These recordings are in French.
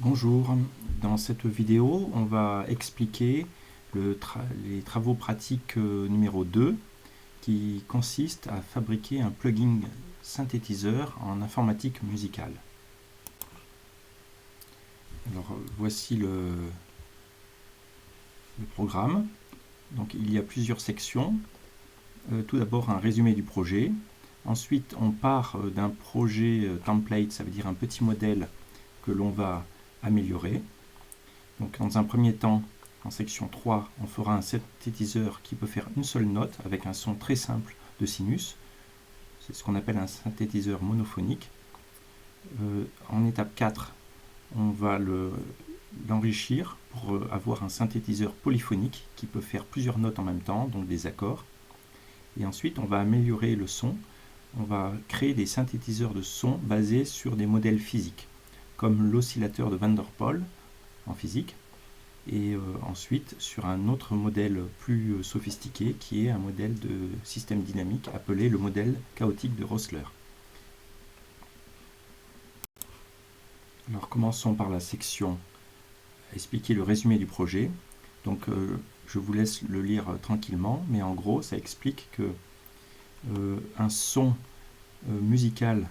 Bonjour, dans cette vidéo on va expliquer les travaux pratiques numéro 2 qui consiste à fabriquer un plugin synthétiseur en informatique musicale. Alors voici le programme. Donc il y a plusieurs sections. Tout d'abord un résumé du projet. Ensuite on part d'un projet template, ça veut dire un petit modèle que l'on va améliorer. Donc dans un premier temps, en section 3, on fera un synthétiseur qui peut faire une seule note avec un son très simple de sinus. C'est ce qu'on appelle un synthétiseur monophonique. En étape 4, on va l'enrichir pour avoir un synthétiseur polyphonique qui peut faire plusieurs notes en même temps, donc des accords. Et ensuite, on va améliorer le son. On va créer des synthétiseurs de son basés sur des modèles physiques, comme l'oscillateur de Van der Pol en physique, et ensuite sur un autre modèle plus sophistiqué qui est un modèle de système dynamique appelé le modèle chaotique de Rossler. Alors commençons par la section expliquer le résumé du projet. Donc je vous laisse le lire tranquillement, mais en gros ça explique que un son musical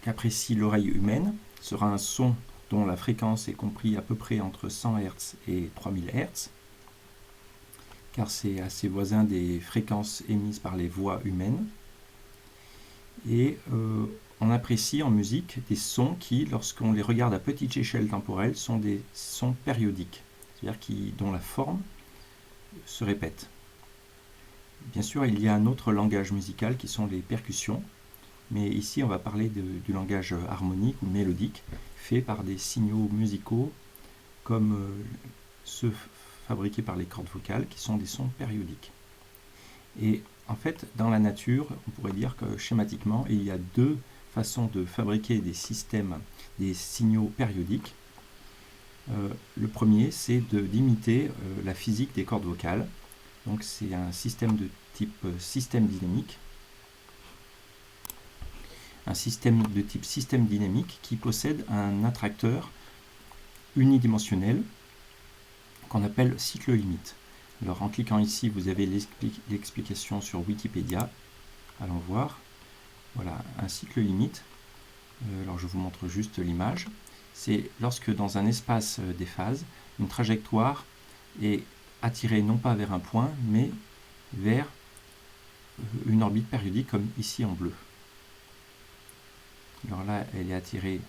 qu'apprécie l'oreille humaine sera un son dont la fréquence est comprise à peu près entre 100 Hz et 3000 Hz, car c'est assez voisin des fréquences émises par les voix humaines. Et on apprécie en musique des sons qui, lorsqu'on les regarde à petite échelle temporelle, sont des sons périodiques, c'est-à-dire dont la forme se répète. Bien sûr, il y a un autre langage musical qui sont les percussions, mais ici on va parler du langage harmonique ou mélodique, fait par des signaux musicaux comme ceux fabriqués par les cordes vocales, qui sont des sons périodiques. Et en fait, dans la nature, on pourrait dire que schématiquement, il y a deux façons de fabriquer des systèmes, des signaux périodiques. Le premier, c'est d'imiter la physique des cordes vocales. Donc c'est un système de type système dynamique. Un système de type système dynamique qui possède un attracteur unidimensionnel qu'on appelle cycle limite. Alors en cliquant ici, vous avez l'explication sur Wikipédia. Allons voir. Voilà, un cycle limite. Alors je vous montre juste l'image. C'est lorsque dans un espace des phases, une trajectoire est attirée non pas vers un point, mais vers une orbite périodique, comme ici en bleu. Alors là, elle est attirée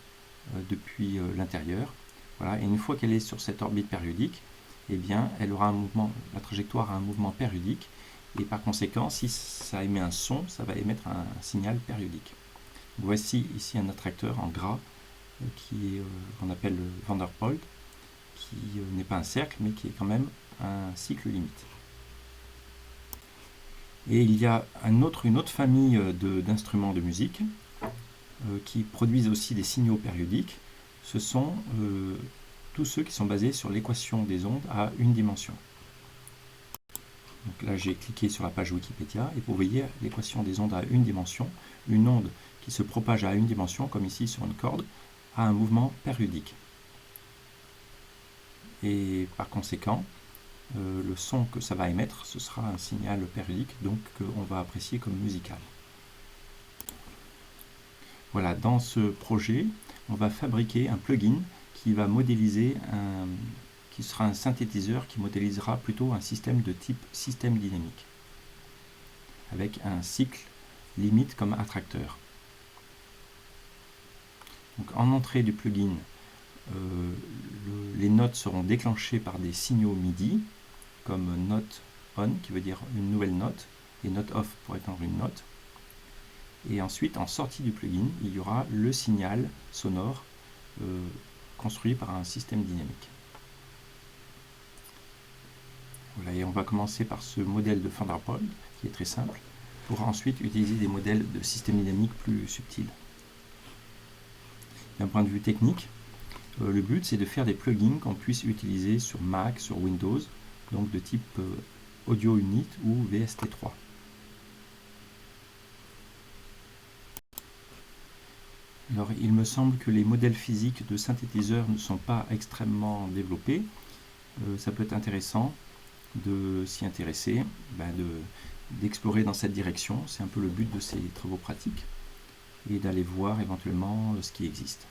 depuis l'intérieur. Voilà, et une fois qu'elle est sur cette orbite périodique, eh bien, elle aura un mouvement, la trajectoire a un mouvement périodique, et par conséquent, si ça émet un son, ça va émettre un signal périodique. Voici ici un attracteur en gras qu'on appelle le Van der Pol, qui n'est pas un cercle, mais qui est quand même un cycle limite. Et il y a une autre famille d'instruments de musique qui produisent aussi des signaux périodiques. Ce sont tous ceux qui sont basés sur l'équation des ondes à une dimension. Donc là, j'ai cliqué sur la page Wikipédia et vous voyez l'équation des ondes à une dimension. Une onde qui se propage à une dimension, comme ici sur une corde, a un mouvement périodique. Et par conséquent, le son que ça va émettre, ce sera un signal périodique, donc qu'on va apprécier comme musical. Voilà, dans ce projet, on va fabriquer un plugin qui va modéliser qui sera un synthétiseur qui modélisera plutôt un système de type système dynamique, avec un cycle limite comme attracteur. Donc, en entrée du plugin, les notes seront déclenchées par des signaux MIDI, comme note on, qui veut dire une nouvelle note, et note off pour étendre une note. Et ensuite, en sortie du plugin, il y aura le signal sonore construit par un système dynamique. Voilà, et on va commencer par ce modèle de Van der Pol, qui est très simple, pour ensuite utiliser des modèles de système dynamique plus subtils. D'un point de vue technique, le but c'est de faire des plugins qu'on puisse utiliser sur Mac, sur Windows, donc de type Audio Unit ou VST3. Alors, il me semble que les modèles physiques de synthétiseurs ne sont pas extrêmement développés. Ça peut être intéressant de s'y intéresser, d'explorer dans cette direction. C'est un peu le but de ces travaux pratiques et d'aller voir éventuellement ce qui existe.